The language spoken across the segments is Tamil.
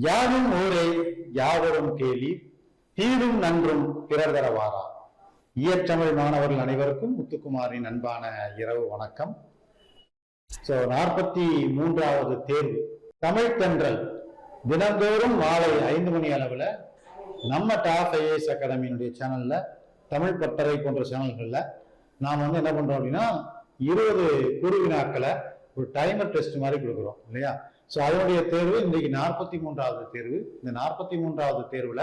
யாரும் ஊரே யாவரும் கேலி தீடும் நன்றும் பிறர் தரவாரா. இயற்றமிழ் மாணவர்கள் அனைவருக்கும் முத்துக்குமாரின் அன்பான இரவு வணக்கம். 43வது தேர்வு தமிழ் தென்றல் தினந்தோறும் மாலை 5 மணி அளவில் நம்ம டாப் ஐஏஎஸ் அகாடமியினுடைய சேனல்ல தமிழ் பட்டறை போன்ற சேனல்கள்ல நாம் என்ன பண்றோம் அப்படின்னா 20 குறுவினாக்களை ஒரு டைமர் டெஸ்ட் மாதிரி கொடுக்குறோம் இல்லையா. ஸோ அதனுடைய தேர்வு இன்றைக்கு 43வது தேர்வு. இந்த 43வது தேர்வுல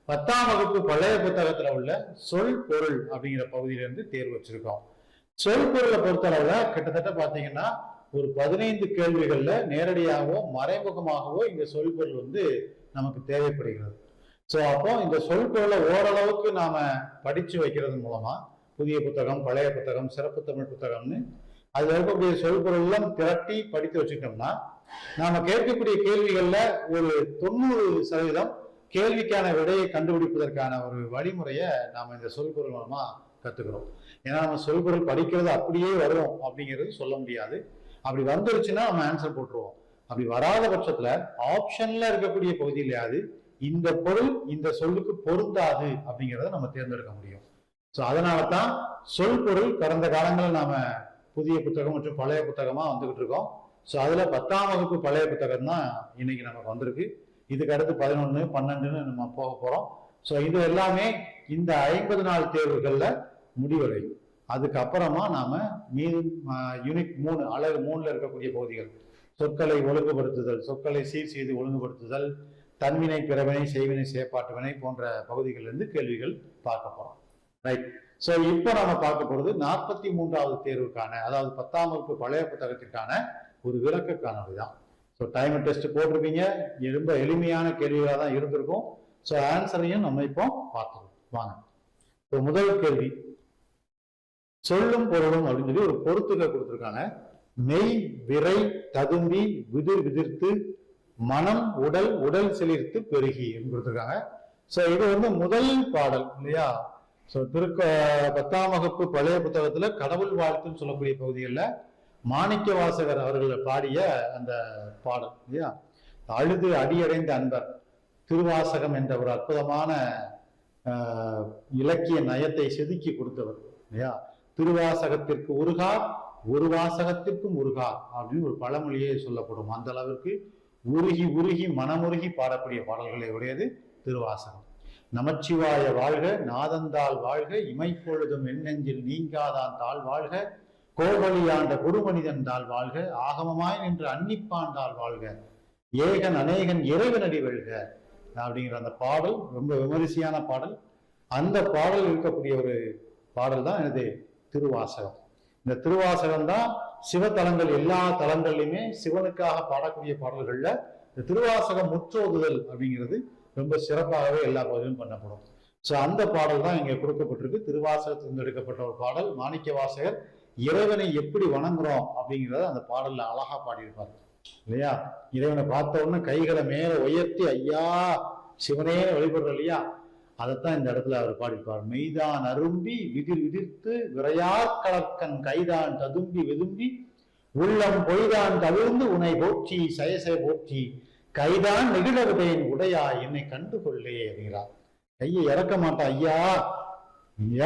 10ஆம் வகுப்பு பழைய புத்தகத்துல உள்ள சொல் பொருள் அப்படிங்கிற பகுதியிலிருந்து தேர்வு வச்சிருக்கோம். சொல் பொருளை பொறுத்தளவுல கிட்டத்தட்ட பாத்தீங்கன்னா ஒரு 15 கேள்விகள்ல நேரடியாகவோ மறைமுகமாகவோ இந்த சொல் பொருள் நமக்கு தேவைப்படுகிறது. ஸோ அப்போ இந்த சொல் பொருளை ஓரளவுக்கு நாம படிச்சு வைக்கிறது மூலமா புதிய புத்தகம், பழைய புத்தகம், சிறப்பு தமிழ் புத்தகம்னு அதுல இருக்கக்கூடிய சொல் பொருள் எல்லாம் திரட்டி படித்து வச்சுட்டோம்னா நாம கேட்கக்கூடிய கேள்விகள்ல ஒரு 90% கேள்விக்கான விடையை கண்டுபிடிப்பதற்கான ஒரு வழிமுறையை நாம இந்த சொல் பொருள் மூலமா கத்துக்கிறோம். ஏன்னா நம்ம சொல் பொருள் படிக்கிறது அப்படியே வரும் அப்படிங்கிறது சொல்ல முடியாது. அப்படி வந்துருச்சுன்னா நம்ம ஆன்சர் போட்டுருவோம். அப்படி வராத பட்சத்துல ஆப்ஷன்ல இருக்கக்கூடிய பகுதியிலையாவது இந்த பொருள் இந்த சொல்லுக்கு பொருந்தாது அப்படிங்கிறத நம்ம தேர்ந்தெடுக்க முடியும். ஸோ அதனாலதான் சொல் பொருள் கடந்த காலங்களில் நாம புதிய புத்தகம் மற்றும் பழைய புத்தகமா வந்துகிட்டு இருக்கோம். ஸோ அதுல 10ஆம் வகுப்பு பழைய புத்தகம் தான் இன்னைக்கு நமக்கு வந்திருக்கு. இதுக்கு அடுத்து 11, 12ன்னு நம்ம போக போறோம். ஸோ இது எல்லாமே இந்த 50 நாள் தேர்வுகள்ல முடிவடையும். அதுக்கப்புறமா நாம யூனிட் 3 அலகு 3ல இருக்கக்கூடிய பகுதிகள் சொற்களை ஒழுங்குபடுத்துதல், சொற்களை சீர் செய்து ஒழுங்குபடுத்துதல், தன்வினை, பிறவினை, செய்வினை, செயற்பாட்டு வினை போன்ற பகுதிகள் இருந்து கேள்விகள் பார்க்க போறோம். ரைட். ஸோ இப்போ நம்ம பார்க்க போறது 43வது தேர்வுக்கான, அதாவது 10ஆம் வகுப்பு பழைய புத்தகத்திற்கான ஒரு விளக்க காணொலி தான். ஸோ டைமர் டெஸ்ட் போட்டிருப்பீங்க. ரொம்ப எளிமையான கேள்விகளாக தான் இருந்திருக்கும். ஸோ ஆன்சரையும் நம்ம இப்போ பார்த்துருவோம் வாங்க. ஸோ முதல் கேள்வி சொல்லும் பொருளும் அப்படின்னு சொல்லி ஒரு பொறுத்துக்க கொடுத்துருக்காங்க. மெய், விரை, ததும்பி, விதிர் விதிர்த்து, மனம், உடல், உடல் செழிர்த்து, பெருகி கொடுத்துருக்காங்க. ஸோ இது முதல் பாடல் இல்லையா. ஸோ 10ஆம் வகுப்பு பழைய புத்தகத்துல கடவுள் வாழ்த்துன்னு சொல்லக்கூடிய பகுதிகளில் மாணிக்க வாசகர் அவர்கள் பாடிய அந்த பாடல் இல்லையா. அழுது அடியடைந்த அன்பர், திருவாசகம் என்ற ஒரு அற்புதமான இலக்கிய நயத்தை செதுக்கி கொடுத்தவர் இல்லையா. திருவாசகத்திற்கு உருகார், ஒரு வாசகத்திற்கும் உருகார் அப்படின்னு ஒரு பழமொழியே சொல்லப்படும். அந்த அளவிற்கு உருகி உருகி மனமுருகி பாடக்கூடிய பாடல்களை உடையது திருவாசகம். நமச்சிவாய வாழ்க, நாதந்தாள் வாழ்க, இமைப்பொழுதும் எண்ணெஞ்சில் நீங்காதான் தாழ் வாழ்க, கோவழியாண்ட குருமனிதன் தாள் வாழ்க, ஆகமமாய் நின்று அன்னிப்பாண்டாள் வாழ்க, ஏகன் அநேகன் இறைவனடி வெல்க அப்படிங்கிற அந்த பாடல் ரொம்ப விமரிசையான பாடல். அந்த பாடல் இருக்கக்கூடிய ஒரு பாடல் தான் எனது திருவாசகம். இந்த திருவாசகம் தான் சிவத்தலங்கள் எல்லா தலங்கள்லையுமே சிவனுக்காக பாடக்கூடிய பாடல்கள்ல இந்த திருவாசகம் முற்றோதுதல் அப்படிங்கிறது ரொம்ப சிறப்பாகவே எல்லா பகுதியிலும் பண்ணப்படும். ஸோ அந்த பாடல் தான் இங்க கொடுக்கப்பட்டிருக்கு. திருவாசகத்திலிருந்து எடுக்கப்பட்ட ஒரு பாடல். மாணிக்க வாசகர் இறைவனை எப்படி வணங்குறோம் அப்படிங்கிறத அந்த பாடல்ல அழகா பாடியிருப்பார் இல்லையா. இறைவனை பார்த்த உடனே கைகளை மேல உயர்த்தி ஐயா சிவனே வழிபடுற இல்லையா, அதைத்தான் இந்த இடத்துல அவர் பாடியிருப்பார். மெய்தான் அரும்பி விதிர் விதிர்த்து விரையார் கலக்கன் கைதான் ததும்பி வெதும்பி உள்ளம் பொய்தான் தவிர்ந்து உனை போற்றி சயசய போற்றி கைதான் நெகிழவுடையின் உடையா என்னை கண்டு கொள்ளே அப்படிங்கிறார். கையை இறக்க மாட்டா ஐயா,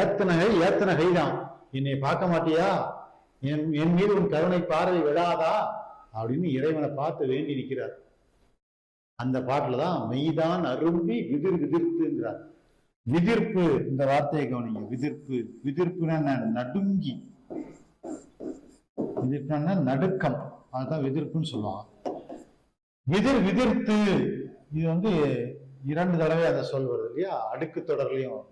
ஏத்தன கைதான், என்னை பார்க்க மாட்டியா, என் மீது உன் கருணை பார்வை விடாதா அப்படின்னு இறைவனை பார்த்து வேண்டி நிற்கிறார். அந்த பாட்டுலதான் மெய்தான் அரும்பி விதிர் விதிர்த்துங்கிறார். விதிர்ப்பு, இந்த வார்த்தையை கவனிங்க. விதிர்ப்பு, விதிர்ப்புன்னா நடுங்கி, விதிர்ப்புன்னா நடுக்கம், அதுதான் விதிர்ப்புன்னு சொல்லுவாங்க. விதிர் விதிர்த்து, இது 2 தடவை அந்த சொல் வருது இல்லையா. அடுக்கு தொடர்லையும்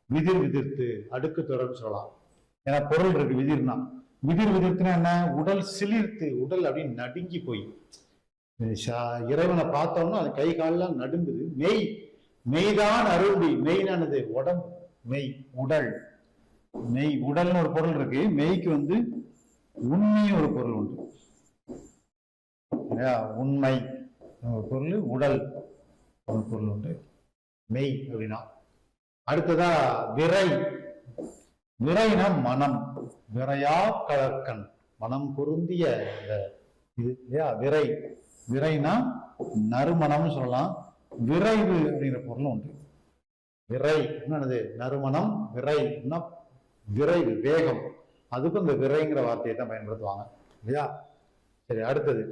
விதிர் விதிர்த்து அடுக்கு தொடர்னு சொல்லலாம். ஏன்னா பொருள் இருக்கு விதிர்னா. விதிர் விதிர்த்துனா என்ன, உடல் சிலிர்த்து, உடல் அப்படின்னு நடுங்கி போய் இறைவனை பார்த்தோம்னா அது கை காலெல்லாம் நடுங்குது. மெய், மெய்தான் அரும்பி, மெய்னானது உடம்பு, மெய் உடல், மெய் உடல்னு ஒரு பொருள் இருக்கு. மெய்க்கு உண்மையும் ஒரு பொருள் உண்டு. உண்மை ஒரு பொருள், உடல் ஒரு பொருள் உண்டு, மெய் அப்படின்னா. அடுத்ததா விரை, விரைனா மனம், விரையா கலர்கண், மனம் பொருந்திய இது இல்லையா விரை. விரைனா நறுமணம்னு சொல்லலாம். விரைவு அப்படிங்கிற பொருளும் உண்டு. விரை என்னது? நறுமணம். விரைனா விரைவு, வேகம். அதுக்கும் இந்த விரைங்கிற வார்த்தையை தான் பயன்படுத்துவாங்க இல்லையா? சரி, அடுத்தது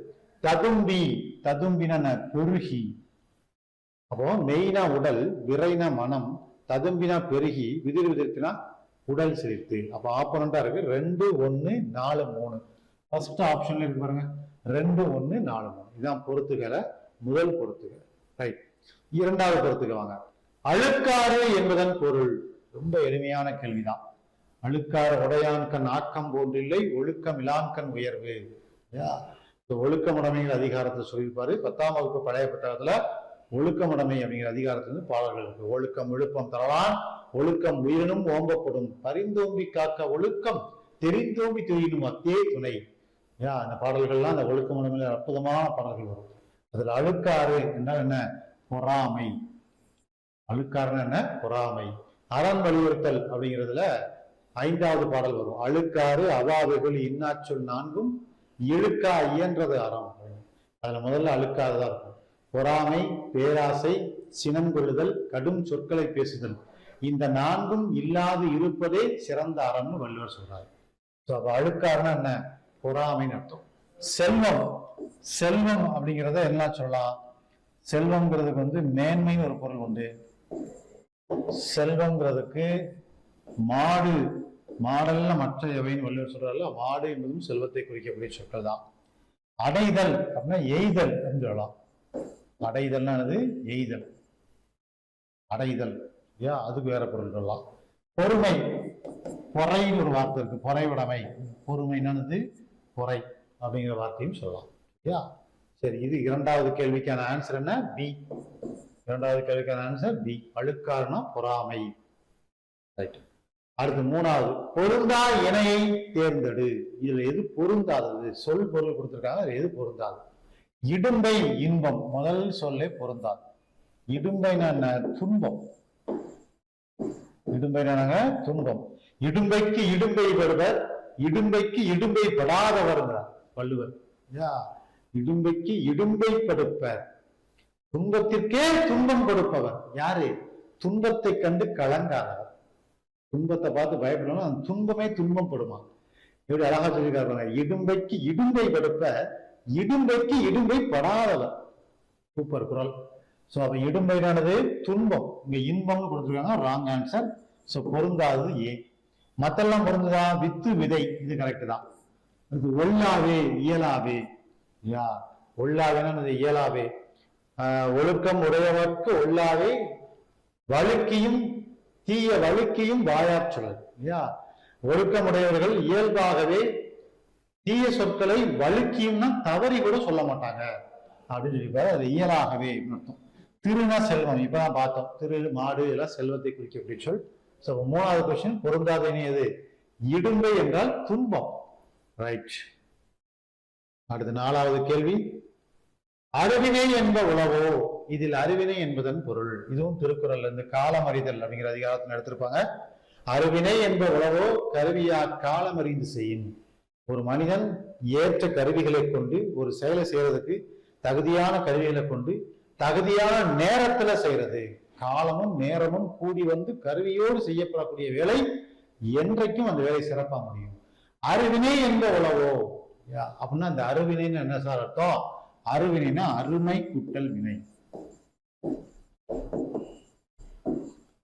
ததும்பி. ததும்பின பெருகி. அப்போ மெயினா உடல், விரைனா மனம், ததும்பினா பெருகி, விதிர் விதிர்த்தினா உடல் சிரித்து. அப்ப ஆப்போனண்டா இருக்கு 2, 1, 4, 3. ஃபர்ஸ்ட் ஆப்ஷன்ல இருக்கு பாருங்க, 2, 1, 4, 3. இதுதான் பொறுத்துகளை. முதல் பொறுத்துக. ரைட். இரண்டாவது பொறுத்துக்க வாங்க. அழுக்காறு என்பதன் பொருள். ரொம்ப எளிமையான கேள்விதான். அழுக்காறு உடையான்கண் ஆக்கம் போன்றில்லை, ஒழுக்கம் இலான்கண் உயர்வு. ஒழுக்கமுடைமைங்கிற அதிகாரத்தை சொல்லியிருப்பாரு 10ஆம் வகுப்பு பழைய புத்தகத்துல. ஒழுக்கமுடைமை அப்படிங்கிற அதிகாரத்துல பாடல்கள் இருக்கு. ஒழுக்கம் விழுப்பம் தரலாம், ஒழுக்கம் உயிரினும் ஓம்பப்படும், பரிந்தோம்பி காக்க ஒழுக்கம் தெரிந்தோம்பி துயினும் அத்தே துணை. அந்த பாடல்கள்லாம் அந்த ஒழுக்கமுடைமையில அற்புதமான பாடல்கள் வரும். அதுல அழுக்காறு என்றால் என்ன? பொறாமை. அழுக்காறுன்னா என்ன? பொறாமை. அறம் வலியுறுத்தல் அப்படிங்கிறதுல 5வது பாடல் வரும். அழுக்காறு அவாவுகள் இன்னாச்சொல் 4ம் இழுக்கா இயன்றது அறம். அதுல முதல்ல அழுக்காறுதான் இருக்கும். பொறாமை, பேராசை, சினம் கொள்ளுதல், கடும் சொற்களை பேசுதல், இந்த 4ம் இல்லாது இருப்பதே சிறந்த அறம்னு வள்ளுவர் சொல்றாரு. அப்ப அழுக்காறுன்னா என்ன? பொறாமைன்னு அர்த்தம். செல்வம். செல்வம் அப்படிங்கிறத என்ன சொல்லலாம்? செல்வம்ங்கிறதுக்கு மேன்மைன்னு ஒரு பொருள் உண்டு. செல்வம்ங்கிறதுக்கு மாடு, மாடல்ல மற்ற எவைன்னு வள்ளுவர் சொல்றாருல, மாடு என்பதும் செல்வத்தை குறிக்கக்கூடிய சொற்கள் தான். அடைதல் அப்படின்னா எய்தல் அப்படின்னு சொல்லலாம். அடைதல்னா எய்தல், அடைதல். அதுக்கு வேற பொருள் சொல்லலாம். பொறுமை. பொறைன்னு ஒரு வார்த்தை இருக்கு, பொறைவுடைமை. பொறுமைன்னு பொறை அப்படிங்கிற வார்த்தையும் சொல்லலாம். சரி, இது இரண்டாவது கேள்விக்கான ஆன்சர் என்ன? பி. இரண்டாவது கேள்விக்கான ஆன்சர் பி. அழுக்காறுனா பொறாமை. ரைட். அடுத்து 3வது, பொருந்தா இணையை தேர்ந்தெடு. இதுல எது பொருந்தாதது? சொல் பொருள் கொடுத்திருக்காங்க, எது பொருந்தாது? இடும்பை இன்பம். முதல் சொல்லே பொருந்தாது. இடும்பைனா என்ன? துன்பம். இடும்பைனாங்க துன்பம். இடும்பைக்கு இடும்பை வருவர், இடும்பைக்கு இடும்பை படாதவர் வள்ளுவர். இடும்பைக்கு இடும்பை படுப்பர், துன்பத்திற்கே துன்பம் கொடுப்பவர். யாரு? துன்பத்தை கண்டு கலங்காதவர். துன்பத்தை பார்த்து பயப்படணும், அந்த துன்பமே துன்பம் படுமா. எப்படி அழகா சொல்லியிருக்காரு. இடும்பைக்கு இடும்பை படுப்ப, இடும்பைக்கு இடும்பை படாதவர். சூப்பர் குரல். சோ அப்ப இடும்பையானது துன்பம், இங்க இன்பம்னு கொடுத்துருக்காங்க. Wrong answer. So பொருந்தாதது A. மத்தெல்லாம் பொருந்துதா? With விதை, இது கரெக்ட் தான். இது ஒல்லாவே இயலாவே. ஒல்லாவேன்னு இயலாவே. ஒழுக்கம் உடையவர்க்கு ஒல்லாவே வழுக்கியும் தீய வழுக்கியும் வாயாற்றல். ஒழுக்கமுடையவர்கள் இயல்பாகவே தீய சொற்களை வழுக்கியும்னா தவறி கூட சொல்ல மாட்டாங்க அப்படின்னு சொல்லிப்பாரு. அது இயலாகவே அர்த்தம். திருனா செல்வம். இப்பதான் பார்த்தோம். திரு, மாடு எல்லாம் செல்வத்தை குறிக்கக்கூடிய சொல். சோ 3வது கொஸ்டின் பொருந்தாத இணையது இடும்பை என்றால் துன்பம். ரைட். அடுத்து 4வது கேள்வி. அருவினை என்ப உளவோ. இதில் அருவினை என்பதன் பொருள். இதுவும் திருக்குறள்ல இருந்து காலம் அறிதல் அப்படிங்கிற அதிகாரத்தில் எடுத்திருப்பாங்க. அருவினை என்ப உளவோ கருவியா காலம் அறிந்து செய்யும். ஒரு மனிதன் ஏற்ற கருவிகளை கொண்டு ஒரு செயலை செய்யறதுக்கு தகுதியான கருவிகளை கொண்டு தகுதியான நேரத்துல செய்யறது. காலமும் நேரமும் கூடி கருவியோடு செய்யப்படக்கூடிய வேலை என்றைக்கும் அந்த வேலை சிறப்பா முடியும். அருவினை என்ப உளவோ அப்படின்னா அந்த அருவினைன்னு என்ன சார் அர்த்தம்? அருவினைனா அருமை கூட்டல் வினை.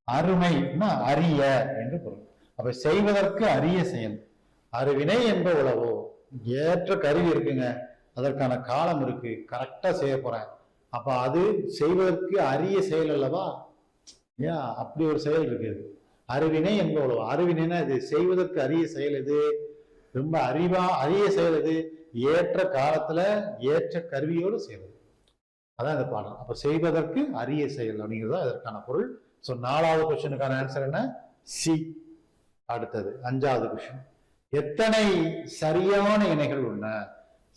அருமைனா அரிய என்று பொருள். அப்ப செய்வதற்கு அரிய செயல். அருவினை என்ப உளவோ. ஏற்ற கருவி இருக்குங்க, அதற்கான காலம் இருக்கு, கரெக்டா செய்ய போறேன். அப்ப அது செய்வதற்கு அரிய செயல் அல்லவா? அப்படி ஒரு செயல் இருக்கு. அருவினை என்ப உளவோ. அருவினைனா இது செய்வதற்கு அரிய செயல். இது ரொம்ப அரிய செயல். இது ஏற்ற காலத்துல ஏற்ற கருவியோடு செய்வது. அதான் இந்த பாடம். அப்ப செய்வதற்கு அரிய செயல் அப்படிங்கிறது இதற்கான பொருள். சோ 4வது கொஸ்டினுக்கான ஆன்சர் என்ன? சி. அடுத்தது 5வது கொஸ்டின். எத்தனை சரியான இணைகள் உள்ளன?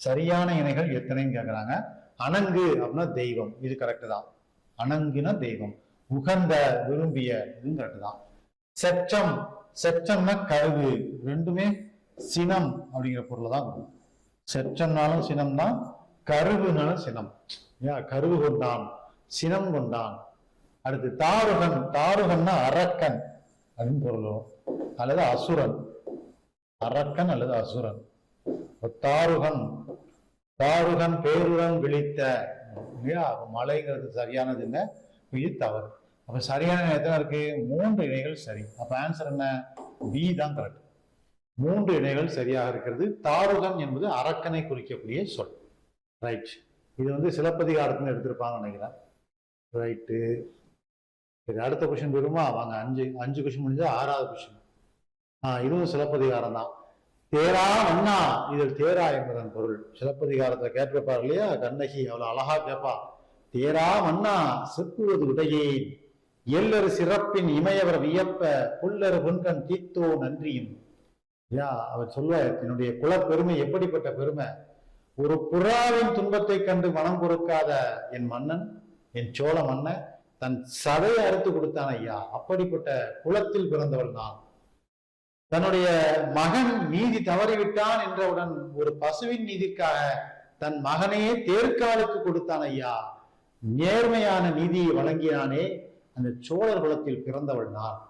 சரியான இணைகள் எத்தனைன்னு கேட்கிறாங்க. அணங்கு அப்படின்னா தெய்வம், இது கரெக்ட் தான். அணங்குனா தெய்வம். உகந்த விரும்பிய, இதுவும் கரெக்ட் தான். செச்சம். செச்சம்னா கருவு. ரெண்டுமே சினம் அப்படிங்கிற பொருள் தான். செச்சம்னாலும் சினம் தான், கருவுனால சினம். கருவு கொண்டான், சினம் கொண்டான். அடுத்து தாருகன், தாருகன்னா அரக்கன் அப்படின்னு பொருளும், அல்லது அசுரன். அரக்கன் அல்லது அசுரன். தாருகன், தாருகன் பேருடன் விழித்த. மலைங்கிறது சரியானது என்ன, இது தவறு. அப்ப சரியான எத்தனை இருக்கு? 3 இணைகள் சரி. அப்ப ஆன்சர் என்ன? பி தான் கரெக்ட். 3 இணைகள் சரியாக இருக்கிறது. தாருகன் என்பது அரக்கனை குறிக்கக்கூடிய சொல். ரைட். இது சிலப்பதிகாரத்துல எடுத்திருப்பாங்கன்னு நினைக்கிறேன். ரைட்டு. சரி, அடுத்த கொஸ்டின் வருமா? வாங்க, 5 கொஸ்டின் முடிஞ்சா 6வது கொஸ்டின். இதுவும் சிலப்பதிகாரம் தான். தேரா அண்ணா, இதில் தேரா என்பதன் பொருள். சிலப்பதிகாரத்துல கேட்டிருப்பார் இல்லையா, கண்ணகி அவ்வளவு அழகா கேட்பா. தேரா மன்னா செப்புவது உடையேன், எல்லரு சிறப்பின் இமையவர் வியப்ப, புல்லரு புன்கண் தீத்தோ நன்றியும். அவர் சொல்ல, என்னுடைய குலப்பெருமை எப்படிப்பட்ட பெருமை. ஒரு புறாவின் துன்பத்தை கண்டு மனம் பொறுக்காத என் மன்னன், என் சோழ மன்னன் தன் சதையை அறுத்து கொடுத்தான் ஐயா. அப்படிப்பட்ட குலத்தில் பிறந்தவள் நான். தன்னுடைய மகன் நீதி தவறிவிட்டான் என்றவுடன் ஒரு பசுவின் நீதிக்காக தன் மகனையே தேர்காலுக்கு கொடுத்தான் ஐயா. நேர்மையான நீதியை வழங்கினானே, அந்த சோழர் குலத்தில் பிறந்தவள் நான்.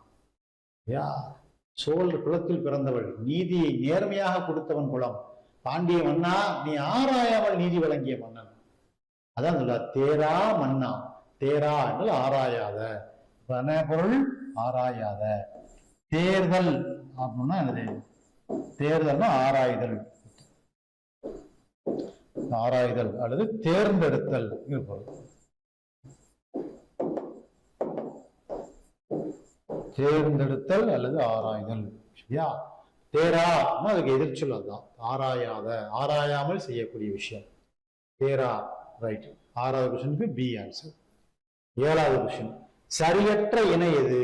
சோழர் குலத்தில் பிறந்தவள், நீதியை நேர்மையாக கொடுத்தவன் குலம். பாண்டிய மன்னா, நீ ஆராயாமல் நீதி வழங்கிய மன்னன். அதான் சொல்ல, தேரா மன்னா. தேரா என்றால் ஆராயாத. பொருள் ஆராயாத. தேர்தல் அப்படின்னா என்னது? தேர்தல்னா ஆராய்தல், ஆராய்தல் அல்லது தேர்ந்தெடுத்தல் பொருள். தேர்ந்தெடுத்தல் அல்லது ஆராய்தல். சரியா? தேரா அதுக்கு எதிர்ச்சொல் அதுதான். ஆராயாத, ஆராயாமல் செய்யக்கூடிய விஷயம் தேரா. ரைட். 6வது கொஸ்டினுக்கு பி ஆன்சர். 7வது கொஸ்டின். சரியற்ற இணை எது?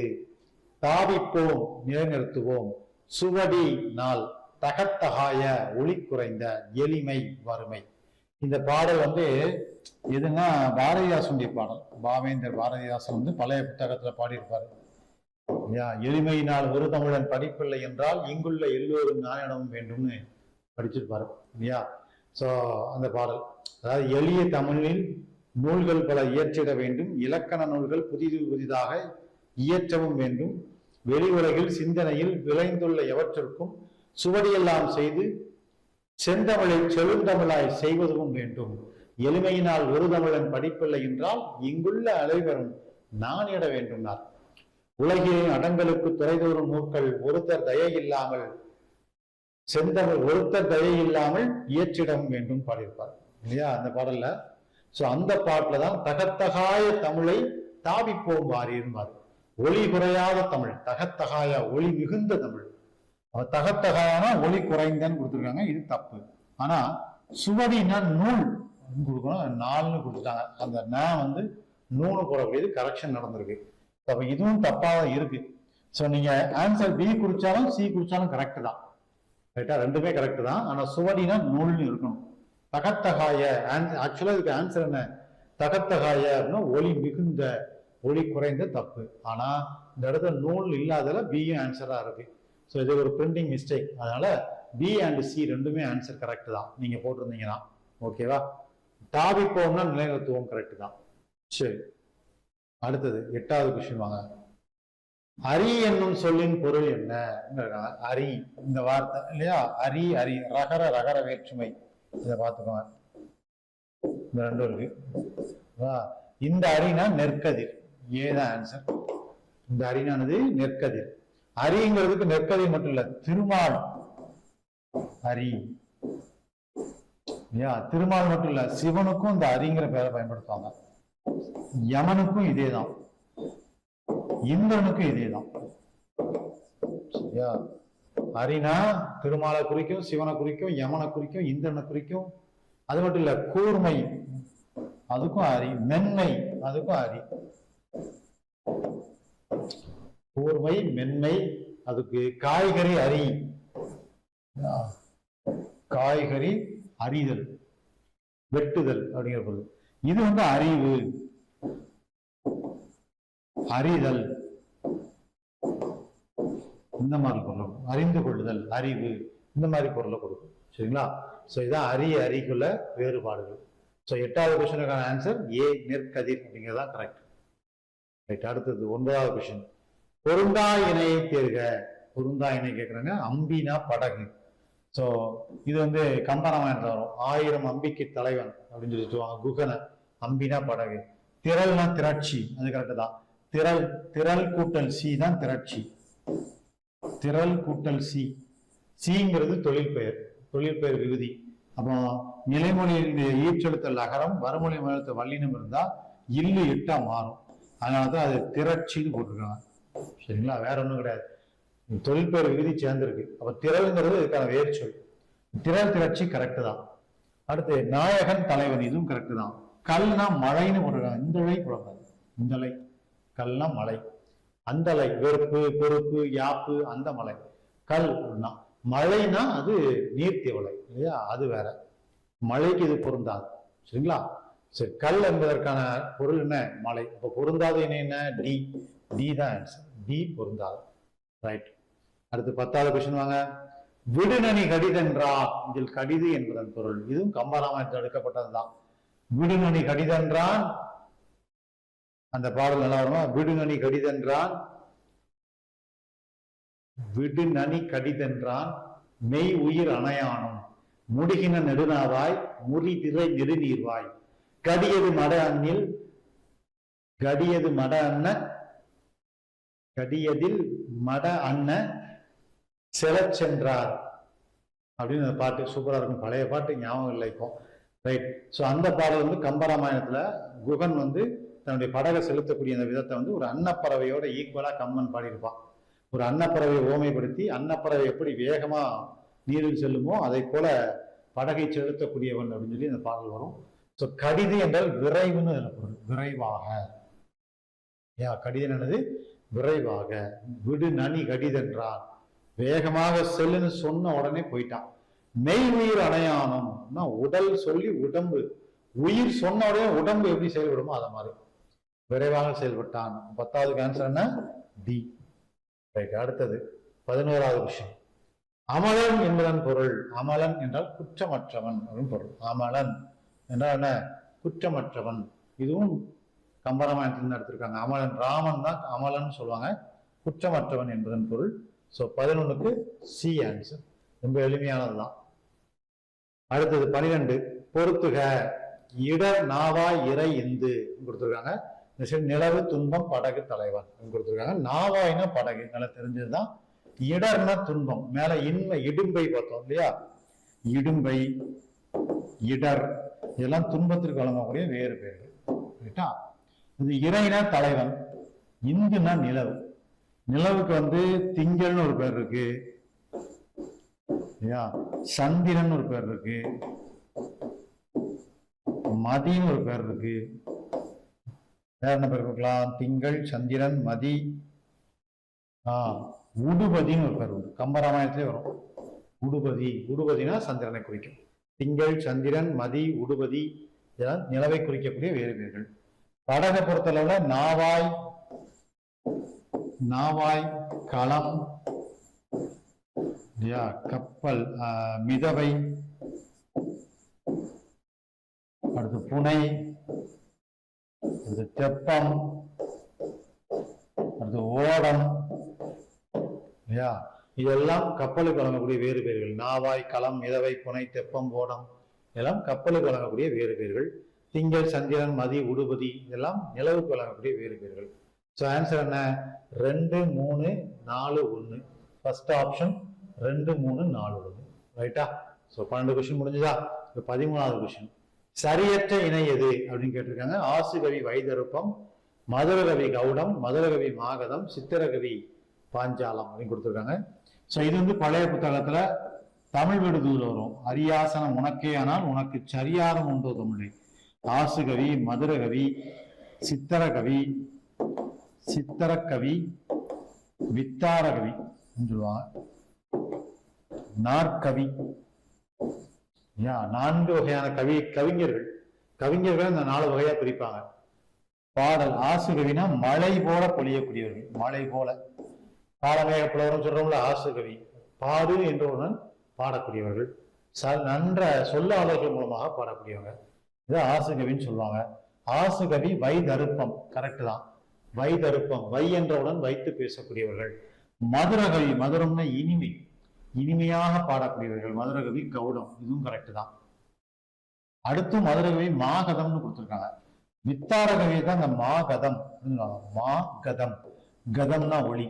தாவிப்போம், நிலைநிறுத்துவோம், சுவடி நாள், தகத்தகாய, ஒளி குறைந்த, எளிமை, வறுமை. இந்த பாடல் எதுன்னா பாரதிதாசனுடைய பாடல். பாவேந்தர் பாரதிதாசன் பழைய புத்தகத்துல பாடியிருப்பாரு. எளிமையினால் ஒரு தமிழன் படிப்பில்லை என்றால் இங்குள்ள எல்லோரும் ஞானிடமும் வேண்டும்னு படிச்சிருப்பாரு இல்லையா? சோ அந்த பாடல், அதாவது எளிய தமிழில் நூல்கள் பல இயற்றிட வேண்டும், இலக்கண நூல்கள் புதிதாக இயற்றவும் வேண்டும், வெளி உலகில் சிந்தனையில் விளைந்துள்ள எவற்றிற்கும் சுவடியெல்லாம் செய்து செந்தமிழை செழுந்தமிழாய் செய்வதும் வேண்டும். எளிமையினால் ஒரு தமிழன் படிப்பில்லை என்றால் இங்குள்ள அனைவரும் நானிட வேண்டும்னார். உலகின் அடங்களுக்கு துறைதோறும் நூல்கள் ஒருத்தர் தயை இல்லாமல் செந்தமிழ் ஒருத்தர் தயை இல்லாமல் இயற்றிடவும் வேண்டும் பாடியிருப்பார் இல்லையா அந்த பாடல்ல. சோ அந்த பாட்டுல தான் தகத்தகாய தமிழை தாவிப்போம் வாரியிருப்பார். ஒளி குறையாத தமிழ், தகத்தகாய ஒளி மிகுந்த தமிழ். தகத்தகாயனா ஒளி குறைந்தன்னு கொடுத்துருக்காங்க, இது தப்பு. ஆனா சுவடினா நூல் கொடுக்கணும், நாள்னு கொடுத்துட்டாங்க. அந்த நூனு போடக்கூடியது கரெக்ஷன் நடந்திருக்கு. அப்ப இதுவும் தப்பாக இருக்கு. ஸோ நீங்க ஆன்சர் பி குறிச்சாலும் சி குறிச்சாலும் கரெக்ட் தான். ரைட்டா? ரெண்டுமே கரெக்ட் தான். ஆனா சுவடினா நூல்னு இருக்கணும். தகத்தகாய ஆக்சுவலா இதுக்கு ஆன்சர் என்ன? தகத்தகாய அப்படின்னா ஒளி மிகுந்த, ஒளி குறைந்த தப்பு. ஆனா இந்த இடத்துல நூல் இல்லாதல பியும் ஆன்சரா இருக்கு. ஸோ இது ஒரு பிரிண்டிங் மிஸ்டேக். அதனால பி அண்ட் சி ரெண்டுமே ஆன்சர் கரெக்ட் தான் நீங்க போட்டிருந்தீங்கன்னா. ஓகேவா? தாவிப்போம்னா நிலைநிறுத்துவோம் கரெக்ட் தான். சரி, அடுத்தது 8வது கொஸ்டின் வாங்க. அரி என்னும் சொல்லின் பொருள் என்ன? அரி இந்த வார்த்தை இல்லையா? அரி அரி ரகர ரகர வேற்றுமை. இதை பார்த்துக்கோங்க, இந்த ரெண்டும் இருக்கு. இந்த அரினா நெற்கதிர், ஏதான் ஆன்சர். இந்த அரினானது நெற்கதிர். அரிங்கிறதுக்கு நெற்கதிர் மட்டும் இல்ல, திருமால் அரி. திருமால் மட்டும் இல்ல, சிவனுக்கும் இந்த அரிங்கிற பேரை பயன்படுத்துவாங்க. யமனுக்கும் இதேதான், இந்திரனுக்கும் இதேதான். சரியா? அரினா திருமாலை குறிக்கும், சிவனை குறிக்கும், யமனை குறிக்கும், இந்திரனை குறிக்கும். அது மட்டும் இல்ல, கூர்மை அதுக்கும் அரி, மென்மை அதுக்கும் அரி. கூர்மை மென்மை அதுக்கு. காய்கறி அரி, காய்கறி அறிதல், வெட்டுதல் அப்படிங்கிற பொருள். இது அறிவு, அறிதல், இந்த மாதிரி பொருள். அறிந்து கொள்ளுதல், அறிவு, இந்த மாதிரி பொருளை கொடுக்கும். சரிங்களா? சோ இதான் அரி அரிக்குள்ள வேறுபாடுகள். ஸோ 8வது கொஸ்டினுக்கான ஆன்சர் ஏ நெற்கதிர் அப்படிங்கிறதா கரெக்ட். ரைட். அடுத்தது 9வது கொஸ்டின். பொருந்தா இணையை தேர்க. பொருந்தா இணை கேட்குறாங்க. அம்பினா படகு. ஸோ இது வந்து கம்பராமாயணத்தில் வரும். 1000 அம்பிக்கு தலைவன் அப்படின்னு சொல்லி சொல்லுவாங்க குகனை. அம்பினா படகு. திரள்னா திரட்சி, அது கரெக்டு தான். திரள், திரள் கூட்டல் சி தான் திரட்சி. திரள் கூட்டல் சி. சிங்கிறது தொழிற்பெயர், தொழிற்பெயர் விகுதி. அப்போ நிலைமொழியில் ஈற்றெழுத்தல் அகரம், வறுமொழி எழுத்த வல்லினம் இருந்தா இல்லு இட்டா மாறும். அதனாலதான் அது திரட்சின்னு போட்டிருக்காங்க. சரிங்களா? வேற ஒண்ணும் கிடையாது. தொழிற்பெயர் விகுதி சேர்ந்திருக்கு. அப்ப திரள்ங்கிறது இதுக்கான வேறு சொல். திரள் திரட்சி கரெக்டு தான். அடுத்து நாயகன் தலைவன், இதுவும் கரெக்டு தான். கல்னா மழைன்னு போட்டிருக்காங்க. இந்தளை போடக்கூடாது. இந்தளை. கல்னா மலை. அந்தலை வெறுப்பு, பொறுப்பு, யாப்பு, அந்த மலை. கல் அப்படின்னா மழைனா அது நீர்த்திவளை இல்லையா? அது வேற. மழைக்கு இது பொருந்தாது. சரிங்களா? சரி. கல் என்பதற்கான பொருள் என்ன? மலை. அப்ப பொருந்தாது என்ன? டி. டி தான் ஆன்சர். டி பொருந்தாது. ரைட். அடுத்து 10வது கொஸ்டின் வாங்க. விடுநனி கடிதென்றா. இதில் கடிது என்பதன் பொருள். இதுவும் கம்பராமாயணத்தில் எடுக்கப்பட்டதுதான். விடுநனி கடிதென்றான். அந்த பாடல் நல்லா வருமா? விடுநனி கடிதென்றான், விடுநனி கடிதென்றான், மெய் உயிர் அணையானும், முடிகின நெடுநாவாய், முறி திரை நெடுநீர்வாய், கடியது மட அண்ணில், கடியது மட அண்ண, கடியதில் மட அண்ண செலச் சென்றார் அப்படின்னு அந்த பாட்டு சூப்பரா இருக்கும். பழைய பாட்டு ஞாபகம் இல்லை இப்போ. ரைட். ஸோ அந்த பாடல் வந்து கம்பராமாயணத்துல குகன் வந்து தன்னுடைய படகை செலுத்தக்கூடிய அந்த விதத்தை வந்து ஒரு அன்னப்பறவையோட ஈக்குவலா கம்மன் பாடியிருப்பான். ஒரு அன்னப்பறவையை ஓமைப்படுத்தி அன்னப்பறவை எப்படி வேகமா நீரில் செல்லுமோ அதை போல படகை செலுத்தக்கூடியவன் அப்படின்னு சொல்லி அந்த பாடல் வரும். ஸோ கடிது என்றால் விரைவுன்னு பொருள். விரைவாக. கடிதம் என்னது? விரைவாக. விடு நனி கடிதென்றான், வேகமாக செல்லுன்னு சொன்ன உடனே போயிட்டான். மெய் உயிர் அணையானம், உடல் சொல்லி உடம்பு, உயிர் சொன்ன உடனே உடம்பு எப்படி செயல்படுமோ அதை மாதிரி விரைவாக செயல்பட்டான். 10வது ஆன்சர் என்ன? டி. ரைட். அடுத்தது 11வது விஷயம். அமலன் என்பதன் பொருள். அமலன் என்றால் குற்றமற்றவன் அப்படின்னு பொருள். அமலன் என்றால் என்ன? குற்றமற்றவன். இதுவும் கம்பராமாயணத்திலிருந்து எடுத்திருக்காங்க. அமலன், ராமன் தான் அமலன் சொல்லுவாங்க. குற்றமற்றவன் என்பதன் பொருள். ஸோ 11க்கு சி ஆன்சர். ரொம்ப எளிமையானதுதான். அடுத்தது 12. பொறுத்துக. இடர் நாவாய் இறை எந்து கொடுத்துருக்காங்க. நிலவு துன்பம் படகு தலைவன் கொடுத்துருக்காங்க. நாவாய்னா படகு, நல்லா தெரிஞ்சதுதான். இடர்னா துன்பம். மேல இன்மை இடும்பை பார்த்தோம் இல்லையா? இடும்பை, இடர் இதெல்லாம் துன்பத்திற்கு வழங்கக்கூடிய வேறு பேர்கள். ரைட்டா? இது இறைனா தலைவன், இந்துனா நிலவு. நிலவுக்கு வந்து திங்கள்னு ஒரு பேர் இருக்கு, சந்திரன் ஒரு பேர் இருக்கு, மதின்னு ஒரு பேர் இருக்கு. வேற என்ன பேர் இருக்கலாம்? திங்கள், சந்திரன், மதி. உடுபதின்னு ஒரு பேர் உண்டு. கம்பராமாயணத்திலே வரும் உடுபதி. உடுபதினா சந்திரனை குறிக்கும். திங்கள், சந்திரன், மதி, உடுபதி இதெல்லாம் நிலவை குறிக்கக்கூடிய வேறு பேர்கள். படகை பொறுத்தளவுல நாவாய், நாவாய், களம், கப்பல், மிதவை, அடுத்து புனை, அடுத்து தெப்பம், அடுத்து ஓடம். இதெல்லாம் கப்பலுக்கு வழங்கக்கூடிய வேறு பேர்கள். நாவாய், களம், மிதவை, புனை, தெப்பம், ஓடம் இதெல்லாம் கப்பலுக்கு வழங்கக்கூடிய வேறு பேர்கள். திங்கள், சந்திரன், மதி, உடுபதி இதெல்லாம் நிலவுக்கு வழங்கக்கூடிய வேறு பேர்கள். ஸோ ஆன்சர் என்ன? 2, 3, 4, 1. First option 2, 3, 4, 1. ரைட்டா? ஸோ 12 கொஸ்டின் முடிஞ்சுதா? 13வது கொஸ்டின். சரியற்ற இணை எது அப்படின்னு கேட்டிருக்காங்க. ஆசுகவி வைதருப்பம், மதுரகவி கவுடம், மதுரகவி மாகதம், சித்திரகவி பாஞ்சாலம் அப்படின்னு கொடுத்துருக்காங்க. ஸோ இது வந்து பழைய புத்தகத்துல தமிழ் விடுதூர் வரும். அரியாசனம் உனக்கே ஆனால் உனக்கு சரியாரம் உண்டோ தமிழை. ஆசுகவி, மதுரகவி, சித்திரகவி, சித்திரக்கவி, வித்தாரகவி சொல்லுவாங்க, நாற்கவி. 4 வகையான கவிஞர்கள். கவிஞர்கள் இந்த 4 வகையா பிரிப்பாங்க. பாடல். ஆசுகவினா மழை போல பொழியக்கூடியவர்கள். மழை போல பாடமேக புலவரும் சொல்றோம்ல ஆசுகவி. பாடு என்றவுடன் பாடக்கூடியவர்கள். நன்ற சொல்லாளர்கள் மூலமாக பாடக்கூடியவங்க. இது ஆசுகவின்னு சொல்லுவாங்க. ஆசுகவி வைதருப்பம், கரெக்ட் தான். வைதருப்பம், வை என்றவுடன் வைத்து பேசக்கூடியவர்கள். மதுரகவி, மதுரம்னா இனிமை, இனிமையாக பாடக்கூடியவர்கள். மதுரகவி கவுடம், இதுவும் கரெக்ட் தான். அடுத்து மதுரகவி மாகதம்னு கொடுத்துருக்காங்க. வித்தாரகவி தான் இந்த மாகதம். மாகதம், கதம்னா ஒளி,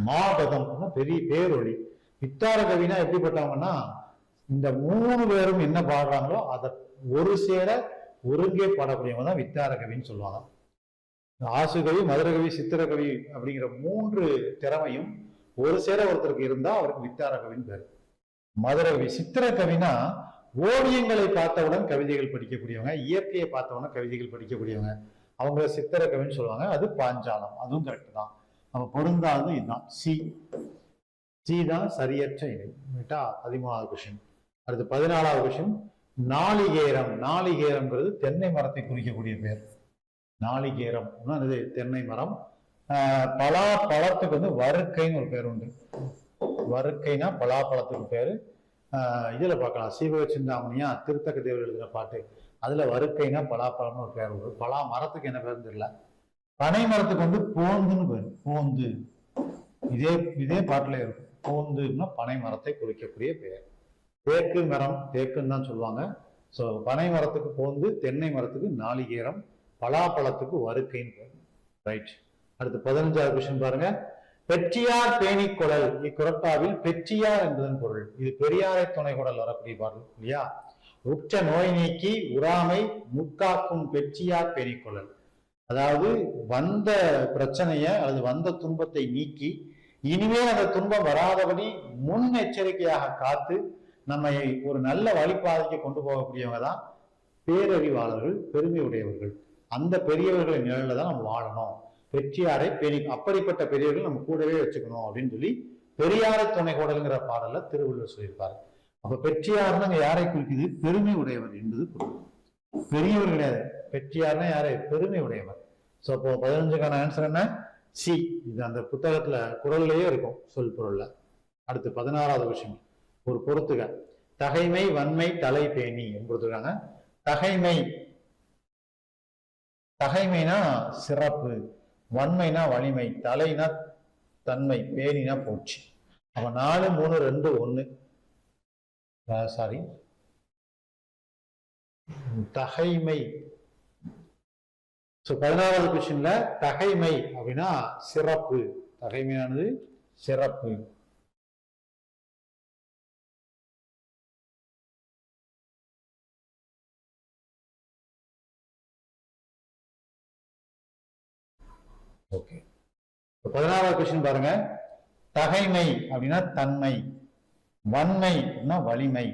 மாகதம் பெரிய பேரொளி. வித்தாரகவினா எப்படிப்பட்டவங்கன்னா இந்த 3 பேரும் என்ன பாடுறாங்களோ அதை ஒரு சேர ஒருங்கே பாடக்கூடியவங்க தான் வித்தாரகவின்னு சொல்லுவாங்க. ஆசுகவி, மதுரகவி, சித்திரகவி அப்படிங்கிற 3 திறமையும் ஒரு சேர ஒருத்தருக்கு இருந்தா அவருக்கு வித்தாரகவின்னு பேரு. மதுரகவி. சித்திரகவினா ஓவியங்களை பார்த்தவுடன் கவிதைகள் படிக்கக்கூடியவங்க, இயற்கையை பார்த்தவுடன் கவிதைகள் படிக்கக்கூடியவங்க, அவங்க சித்திரகவின்னு சொல்லுவாங்க. அது பாஞ்சாலம், அதுவும் கரெக்ட் தான். அப்ப பொருந்தாது இதுதான். சி தான் சரியற்ற இணை. 13வது கொஸ்டின். அடுத்து 14வது கொஸ்டின். நாளிகேரம். நாளிகேரம்ங்கிறது தென்னை மரத்தை குறிக்கக்கூடிய பேர். நாளிகேரம் இது தென்னை மரம். பலாப்பழத்துக்கு வருக்கைன்னு ஒரு பேர் உண்டு. வருக்கைனா பலாப்பழத்துக்கு பேரு. இதுல பார்க்கலாம், சீவக சிந்தாமணியா திருத்தக்க தேவர் எழுதின பாட்டு, அதுல வருக்கைனா பலாப்பழம்னு ஒரு பேர் உண்டு. பலா மரத்துக்கு என்ன பேருன்னு தெரியல. பனை மரத்துக்கு போந்துன்னு பேரு. போந்து இதே பாட்டுல இருக்கும். போந்துன்னா பனை மரத்தை குறிக்கக்கூடிய பெயர். தேக்கு மரம், தேக்குன்னு தான் சொல்லுவாங்க. ஸோ பனை மரத்துக்கு போந்து, தென்னை மரத்துக்கு நாளிகேரம், பலாப்பழத்துக்கு வருக்கைன்னு பேர். ரைட். அடுத்து 15வது கொஸ்டின் பாருங்க. பெற்றியார் பேணிக்குழல். இக்குறட்டாவில் பெற்றியார் என்பதன் பொருள். இது பெரியாரை துணை குடல் வரக்கூடிய பாடல் இல்லையா? உற்ற நோய் நீக்கி உறாமை முற்காக்கும் பெற்றியார் பேணிக்குழல். அதாவது வந்த பிரச்சனைய அல்லது வந்த துன்பத்தை நீக்கி இனிமேல் அந்த துன்பம் வராதபடி முன்னெச்சரிக்கையாக காத்து நம்மை ஒரு நல்ல வழிபாதைக்கு கொண்டு போகக்கூடியவங்க தான் பேரறிவாளர்கள், பெருமை உடையவர்கள். அந்த பெரியவர்களின் நிலையில தான் நம்ம வாழணும். பெற்றியாரை அப்படிப்பட்ட பெரியவர்கள் நம்ம கூடவே வச்சுக்கணும் அப்படின்னு சொல்லி பெரியாரை துணை கோடல்ங்கிற பாடல்ல திருவள்ளுவர் சொல்லியிருப்பாரு. அப்ப பெற்றியார்னா யாரை குறிக்குது? பெருமை உடையவர் என்பது பொருள். பெரியவர் கிடையாது. பெற்றியார்னா யாரு? பெருமை உடையவர். ஸோ அப்போ 15க்கான ஆன்சர் என்ன? சி. இது அந்த புத்தகத்துல குரல்லையே இருக்கும், சொல் பொருள்ல. அடுத்து 16வது விஷயம். ஒரு பொறுத்துக. தகைமை, வன்மை, தலை பேணி கொடுத்துருக்காங்க. தகைமை, தகைமைனா சிறப்பு, வன்மைனா வலிமை, தலைனா தன்மை, பேணினா போச்சு. அப்ப 4, 3, 2, 1. சாரி, தகைமை. 16வது கொஸ்டின்ல தகைமை அப்படின்னா சிறப்பு. தகைமையானது சிறப்பு. ஓகே. 16வது கொஸ்டின் பாருங்க. தகைமை அப்படின்னா தன்மை, வன்மைனா வலிமை,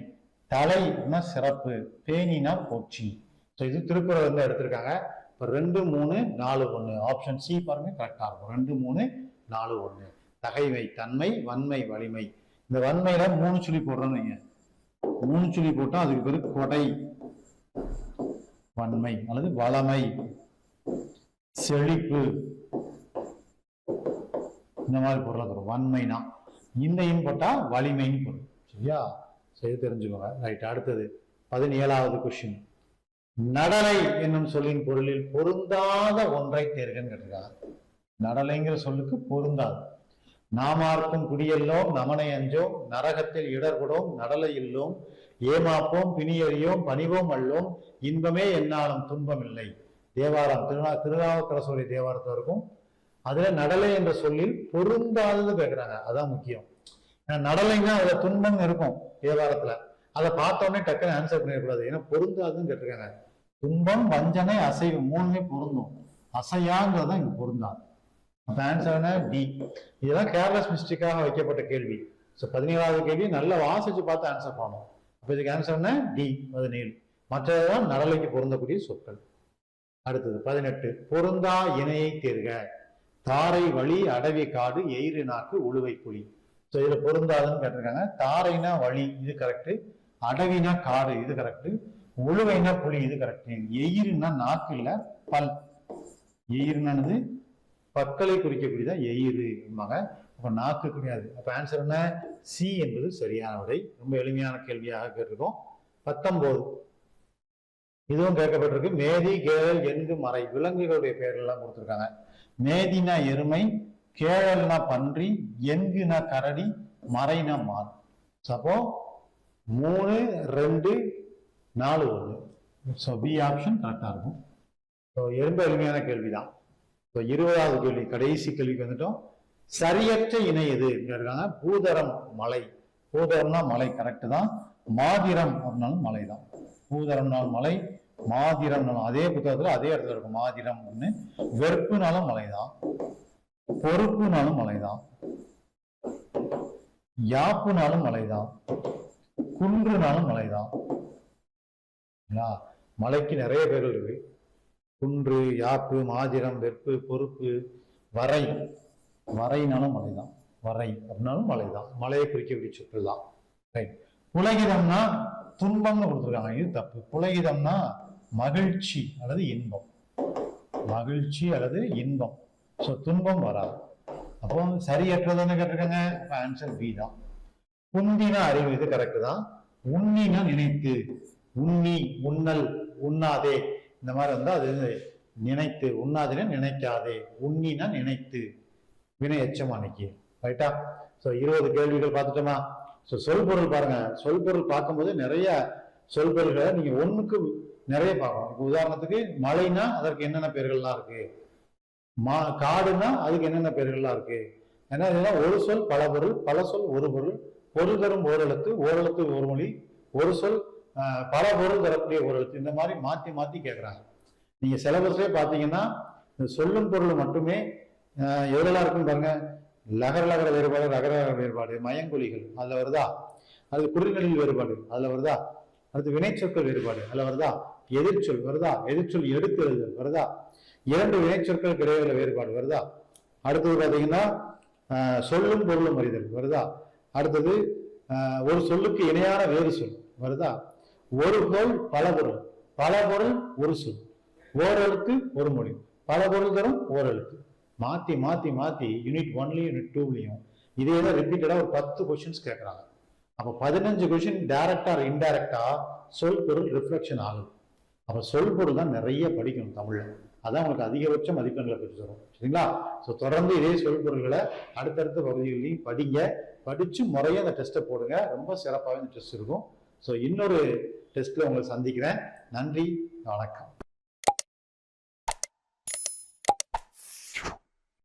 தலைனா சிறப்பு, பேணினா போச்சு. இது திருக்குறள் வந்து எடுத்திருக்காங்க. இப்போ 2, 3, 4, 1. ஆப்ஷன் சி பாருங்க கரெக்டா இருக்கும். 2, 3, 4, 1. தகைமை, தன்மை, வன்மை, வலிமை. இந்த வன்மையில 3 சுழி போடுறோம். நீங்க 3 சுழி போட்டா அதுக்கு பேரு கொடை வன்மை, அல்லது வளமை, செழிப்பு, இந்த மாதிரி பொருள் வரும். வன்மைனா இன்னையும் போட்டா வலிமைன்னு பொருள். சரியா? சரி, தெரிஞ்சுக்கோங்க. ரைட். அடுத்தது 17வது கொஸ்டின். நடலை என்னும் சொல்லின் பொருளில் பொருந்தாத ஒன்றை தேர்கன்னு கேட்டிருக்காங்க. நடலைங்கிற சொல்லுக்கு பொருந்தாது. நாமார்க்கும் குடியெல்லோம் நமனை அஞ்சோம், நரகத்தில் இடர்படும் நடலை இல்லோம், ஏமாப்போம் பிணியறியோம் பணிவோம் அல்லோம், இன்பமே என்னாலும் துன்பம் இல்லை. தேவாரம், திருநாவுக்கரசுடைய தேவாரத்தில் இருக்கும். அதுல நடலை என்ற சொல்லில் பொருந்தாதது கேட்கிறாங்க. அதான் முக்கியம். நடலைன்னா அதுல துன்பம் இருக்கும் தேவாரத்துல. அதை பார்த்தோன்னே டக்குன்னு ஆன்சர் பண்ணிடக்கூடாது. ஏன்னா பொருந்தாதுன்னு கேட்டிருக்காங்க. துன்பம், வஞ்சனை, அசைவு 3மே பொருந்தும். அசையாங்கிறதான் இங்க பொருந்தாது. அப்ப ஆன்சர் என்ன? டி. இதெல்லாம் கேர்லெஸ் மிஸ்டேக்காக வைக்கப்பட்ட கேள்வி. ஸோ 17வது கேள்வி நல்லா வாசிச்சு பார்த்து ஆன்சர் பண்ணணும். அப்ப இதுக்கு ஆன்சர் என்ன? டி 17. மற்றதான் நடலைக்கு பொருந்தக்கூடிய சொற்கள். அடுத்தது 18. பொருந்தா இணையை தேர்க. தாரை வழி, அடவி காடு, எயிறு நாக்கு, உழுவை புலி. ஸோ இதுல பொருந்தாதுன்னு கேட்டிருக்காங்க. தாரைனா வழி, இது கரெக்ட். அடவினா காடு, இது கரெக்ட். உழுவைனா புலி, இது கரெக்ட். எயிறுனா நாக்கு இல்ல பல். எயிறுனானது பற்களை குறிக்கக்கூடியதா எயிறு என்பாங்க. அப்ப நாக்கு கிடையாது. அப்ப ஆன்சர் என்ன? சி என்பது சரியான விடை. ரொம்ப எளிமையான கேள்வியாக கேட்டிருக்கோம். 19. இதுவும் கேட்கப்பட்டிருக்கு. மேதி, கேழல், எங்கு, மறை விலங்குகளுடைய பெயர்கள்லாம் கொடுத்துருக்காங்க. மேதினா எருமை, கேழல்னா பன்றி, எங்குனா கரடி, மறைனா மான். அப்போ 3, 2, 4, 1. ஸோ பி ஆப்ஷன் கரெக்டாக இருக்கும். ஸோ ரொம்ப எளிமையான கேள்விதான். ஸோ 20வது கேள்வி, கடைசி கேள்விக்கு வந்துட்டோம். சரியற்ற இணை எது இருக்காங்க? பூதரம் மலை. பூதரம்னா மலை கரெக்டு தான். மாதிரம் அப்படின்னாலும் மலை தான். பூதரம்னாலும் மலை, மாதிரம்னாலும் அதே புத்தகத்துல அதே இடத்துல இருக்கும். மாதிரம் அப்படின்னு. வெறுப்புனாலும் மலைதான், பொறுப்புனாலும் மலைதான், யாப்புனாலும் மலைதான், குன்றுனாலும் மலைதான். மலைக்கு நிறைய பேர்கள் இருக்கு. குன்று, யாப்பு, மாதிரம், வெறுப்பு, பொறுப்பு, வரை. வரைனாலும் மலைதான், வரை அப்படின்னாலும் மலைதான். மலையை குறிக்கக்கூடிய சொற்கள் தான். ரைட். புலகிதம்னா துன்பம்னு கொடுத்துருக்காங்க, இது தப்பு. புலகிதம்னா மகிழ்ச்சி அல்லது இன்பம். மகிழ்ச்சி அல்லது இன்பம். ஸோ துன்பம் வராது. அப்போ சரியற்றதுன்னு கேட்டிருக்காங்க. ஆன்சர் பி தான். குந்தினா அறிவு, இது கரெக்ட் தான். உண்ணினா நினைத்து. உண்ணி, உண்ணல், உண்ணாதே இந்த மாதிரி வந்தா அது நினைத்து. உண்ணாதேன்னா நினைக்காதே. உண்ணினா நினைத்து. வினை எச்சமா நிக்கி. ரைட்டா? ஸோ 20 கேள்விகள் பார்த்துட்டோமா? ஸோ சொல் பொருள் பாருங்க. சொல் பொருள் பார்க்கும்போது நிறைய சொல் பொருள்களை நீங்க ஒண்ணுக்கு நிறைய பார்க்கணும். இப்போ உதாரணத்துக்கு மலைனா அதற்கு என்னென்ன பெயர்கள்லாம் இருக்கு, காடுனா அதுக்கு என்னென்ன பெயர்கள்லாம் இருக்கு. ஏன்னா இதெல்லாம் ஒரு சொல் பல பொருள், பல சொல் ஒரு பொருள், பொருள் தரும் ஓரெழுத்து, ஓரெழுத்து ஒரு மொழி, ஒரு சொல் பல பொருள் தரக்கூடிய ஒரு எழுத்து. இந்த மாதிரி மாற்றி மாற்றி கேட்குறாங்க. நீங்க சிலபஸ்லேயே பார்த்தீங்கன்னா இந்த சொல்லும் பொருள் மட்டுமே எவ்வளோலாம் இருக்குன்னு பாருங்க. லகர லகர வேறுபாடு, ரகர வேறுபாடு, மயங்கொலிகள் அதுல வருதா, அது குறிநெழில் வேறுபாடு அதுல வருதா, அடுத்து வினைச்சொற்கள் வேறுபாடு அதுல வருதா, எதிர்ச்சொல் வருதா, எதிர்ச்சொல் எடுத்து எழுதல் வருதா, 2 வினைச்சொற்கள் இடையில வேறுபாடு வருதா, அடுத்தது பார்த்தீங்கன்னா சொல்லும் பொருளும் அறிதல் வருதா, அடுத்தது ஒரு சொல்லுக்கு இணையான வேறு சொல் வருதா, ஒரு பொருள் பல பொருள், பல பொருள் ஒரு சொல், ஓரெழுத்து ஒரு மொழி, பல பொருள் தரும் ஓரெழுத்து. மாத்தி மாத்தி மாத்தி யூனிட் 1லயும் யூனிட் 2லயும் இதே தான் ரிப்பீட்டடா ஒரு 10 கொஸ்டின்ஸ் கேட்கறாங்க. அப்போ 15 கொஸ்டின் டைரக்டா இன்டைரக்டா சொல் பொருள் ரிஃப்ளெக்ஷன் ஆகுது. அப்போ சொல் பொருள் தான் நிறைய படிக்கணும் தமிழ்ல. அதான் உங்களுக்கு அதிகபட்ச மதிப்பெண்களை பெற்று தரும். சரிங்களா? ஸோ தொடர்ந்து இதே சொல் பொருள்களை அடுத்தடுத்த பகுதிகளையும் படிங்க. படிச்சு முறையாக அந்த டெஸ்ட்டை போடுங்க. ரொம்ப சிறப்பாக இந்த டெஸ்ட் இருக்கும். ஸோ இன்னொரு டெஸ்ட்ல உங்களை சந்திக்கிறேன். நன்றி, வணக்கம்.